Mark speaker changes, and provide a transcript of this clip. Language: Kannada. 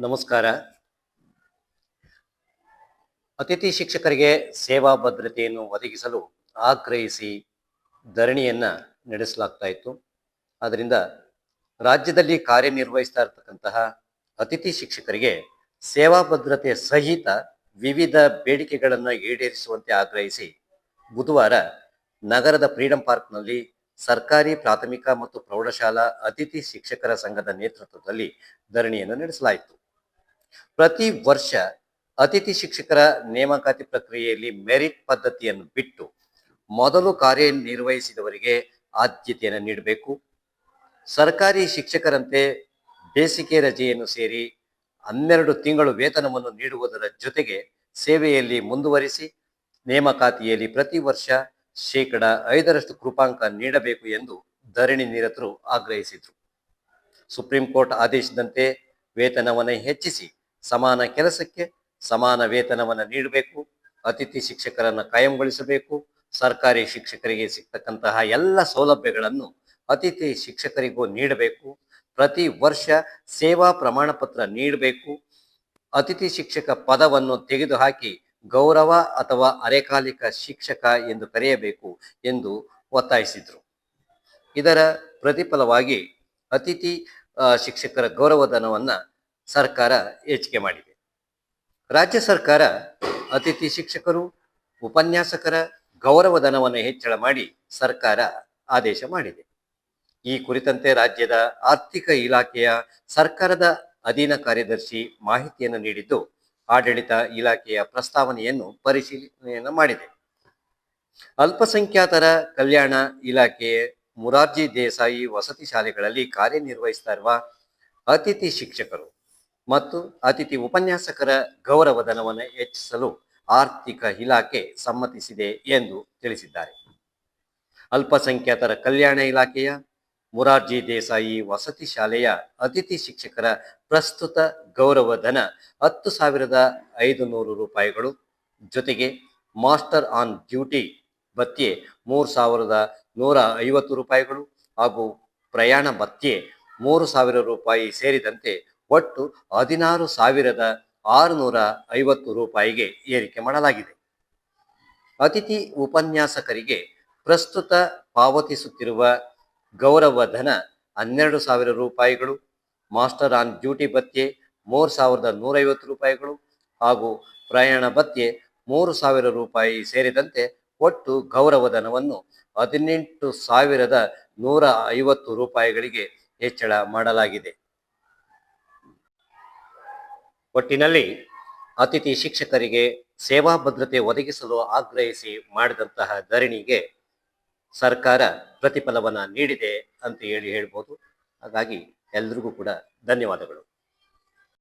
Speaker 1: ನಮಸ್ಕಾರ. ಅತಿಥಿ ಶಿಕ್ಷಕರಿಗೆ ಸೇವಾ ಭದ್ರತೆಯನ್ನು ಒದಗಿಸಲು ಆಗ್ರಹಿಸಿ ಧರಣಿಯನ್ನ ನಡೆಸಲಾಗ್ತಾ ಇತ್ತು. ಆದ್ದರಿಂದ ರಾಜ್ಯದಲ್ಲಿ ಕಾರ್ಯನಿರ್ವಹಿಸ್ತಾ ಇರತಕ್ಕಂತಹ ಅತಿಥಿ ಶಿಕ್ಷಕರಿಗೆ ಸೇವಾ ಭದ್ರತೆ ಸಹಿತ ವಿವಿಧ ಬೇಡಿಕೆಗಳನ್ನು ಈಡೇರಿಸುವಂತೆ ಆಗ್ರಹಿಸಿ ಬುಧವಾರ ನಗರದ ಫ್ರೀಡಂ ಪಾರ್ಕ್ನಲ್ಲಿ ಸರ್ಕಾರಿ ಪ್ರಾಥಮಿಕ ಮತ್ತು ಪ್ರೌಢಶಾಲಾ ಅತಿಥಿ ಶಿಕ್ಷಕರ ಸಂಘದ ನೇತೃತ್ವದಲ್ಲಿ ಧರಣಿಯನ್ನು ನಡೆಸಲಾಯಿತು. ಪ್ರತಿ ವರ್ಷ ಅತಿಥಿ ಶಿಕ್ಷಕರ ನೇಮಕಾತಿ ಪ್ರಕ್ರಿಯೆಯಲ್ಲಿ ಮೆರಿಟ್ ಪದ್ಧತಿಯನ್ನು ಬಿಟ್ಟು ಮೊದಲು ಕಾರ್ಯನಿರ್ವಹಿಸಿದವರಿಗೆ ಆದ್ಯತೆಯನ್ನು ನೀಡಬೇಕು. ಸರ್ಕಾರಿ ಶಿಕ್ಷಕರಂತೆ ಬೇಸಿಗೆ ರಜೆಯನ್ನು ಸೇರಿ 12 ತಿಂಗಳು ವೇತನವನ್ನು ನೀಡುವುದರ ಜೊತೆಗೆ ಸೇವೆಯಲ್ಲಿ ಮುಂದುವರಿಸಿ ನೇಮಕಾತಿಯಲ್ಲಿ ಪ್ರತಿ ವರ್ಷ 5% ಕೃಪಾಂಕ ನೀಡಬೇಕು ಎಂದು ಧರಣಿ ನಿರತರು ಆಗ್ರಹಿಸಿದರು. ಸುಪ್ರೀಂ ಕೋರ್ಟ್ ಆದೇಶದಂತೆ ವೇತನವನ್ನು ಹೆಚ್ಚಿಸಿ ಸಮಾನ ಕೆಲಸಕ್ಕೆ ಸಮಾನ ವೇತನವನ್ನು ನೀಡಬೇಕು. ಅತಿಥಿ ಶಿಕ್ಷಕರನ್ನು ಕಾಯಂಗೊಳಿಸಬೇಕು. ಸರ್ಕಾರಿ ಶಿಕ್ಷಕರಿಗೆ ಸಿಗ್ತಕ್ಕಂತಹ ಎಲ್ಲ ಸೌಲಭ್ಯಗಳನ್ನು ಅತಿಥಿ ಶಿಕ್ಷಕರಿಗೂ ನೀಡಬೇಕು. ಪ್ರತಿ ವರ್ಷ ಸೇವಾ ಪ್ರಮಾಣ ಪತ್ರ ನೀಡಬೇಕು. ಅತಿಥಿ ಶಿಕ್ಷಕ ಪದವನ್ನು ತೆಗೆದುಹಾಕಿ ಗೌರವ ಅಥವಾ ಅರೆಕಾಲಿಕ ಶಿಕ್ಷಕ ಎಂದು ಕರೆಯಬೇಕು ಎಂದು ಒತ್ತಾಯಿಸಿದರು. ಇದರ ಪ್ರತಿಫಲವಾಗಿ ಅತಿಥಿ ಶಿಕ್ಷಕರ ಗೌರವಧನವನ್ನು ಸರ್ಕಾರ ಹೆಚ್ಚಿಗೆ ಮಾಡಿದೆ. ರಾಜ್ಯ ಸರ್ಕಾರ ಅತಿಥಿ ಶಿಕ್ಷಕರು ಉಪನ್ಯಾಸಕರ ಗೌರವಧನವನ್ನು ಹೆಚ್ಚಳ ಮಾಡಿ ಸರ್ಕಾರ ಆದೇಶ ಮಾಡಿದೆ. ಈ ಕುರಿತಂತೆ ರಾಜ್ಯದ ಆರ್ಥಿಕ ಇಲಾಖೆಯ ಸರ್ಕಾರದ ಅಧೀನ ಕಾರ್ಯದರ್ಶಿ ಮಾಹಿತಿಯನ್ನು ನೀಡಿದ್ದು, ಆಡಳಿತ ಇಲಾಖೆಯ ಪ್ರಸ್ತಾವನೆಯನ್ನು ಪರಿಶೀಲನೆಯನ್ನು ಮಾಡಿದೆ. ಅಲ್ಪಸಂಖ್ಯಾತರ ಕಲ್ಯಾಣ ಇಲಾಖೆ ಮುರಾರ್ಜಿ ದೇಸಾಯಿ ವಸತಿ ಶಾಲೆಗಳಲ್ಲಿ ಕಾರ್ಯನಿರ್ವಹಿಸ್ತಾ ಇರುವ ಅತಿಥಿ ಶಿಕ್ಷಕರು ಮತ್ತು ಅತಿಥಿ ಉಪನ್ಯಾಸಕರ ಗೌರವಧನವನ್ನು ಹೆಚ್ಚಿಸಲು ಆರ್ಥಿಕ ಇಲಾಖೆ ಸಮ್ಮತಿಸಿದೆ ಎಂದು ತಿಳಿಸಿದ್ದಾರೆ. ಅಲ್ಪಸಂಖ್ಯಾತರ ಕಲ್ಯಾಣ ಇಲಾಖೆಯ ಮುರಾರ್ಜಿ ದೇಸಾಯಿ ವಸತಿ ಶಾಲೆಯ ಅತಿಥಿ ಶಿಕ್ಷಕರ ಪ್ರಸ್ತುತ ಗೌರವಧನ 10,500 ರೂಪಾಯಿಗಳು. ಜೊತೆಗೆ ಮಾಸ್ಟರ್ ಆನ್ ಡ್ಯೂಟಿ ಭತ್ಯೆ 3,150 ರೂಪಾಯಿಗಳು ಹಾಗೂ ಪ್ರಯಾಣ ಭತ್ಯೆ 3,000 ರೂಪಾಯಿ ಸೇರಿದಂತೆ ಒಟ್ಟು 16,650 ರೂಪಾಯಿಗೆ ಏರಿಕೆ ಮಾಡಲಾಗಿದೆ. ಅತಿಥಿ ಉಪನ್ಯಾಸಕರಿಗೆ ಪ್ರಸ್ತುತ ಪಾವತಿಸುತ್ತಿರುವ ಗೌರವಧನ 12,000 ರೂಪಾಯಿಗಳು, ಮಾಸ್ಟರ್ ಆನ್ ಡ್ಯೂಟಿ ಭತ್ಯೆ 3,150 ರೂಪಾಯಿಗಳು ಹಾಗೂ ಪ್ರಯಾಣ ಭತ್ಯೆ 3,000 ರೂಪಾಯಿ ಸೇರಿದಂತೆ ಒಟ್ಟು ಗೌರವಧನವನ್ನು 18,150 ರೂಪಾಯಿಗಳಿಗೆ ಹೆಚ್ಚಳ ಮಾಡಲಾಗಿದೆ. ಒಟ್ಟಿನಲ್ಲಿ ಅತಿಥಿ ಶಿಕ್ಷಕರಿಗೆ ಸೇವಾ ಭದ್ರತೆ ಒದಗಿಸಲು ಆಗ್ರಹಿಸಿ ಮಾಡಿದಂತಹ ಧರಣಿಗೆ ಸರ್ಕಾರ ಪ್ರತಿಫಲವನ್ನು ನೀಡಿದೆ ಅಂತ ಹೇಳ್ಬೋದು. ಹಾಗಾಗಿ ಎಲ್ರಿಗೂ ಕೂಡ ಧನ್ಯವಾದಗಳು.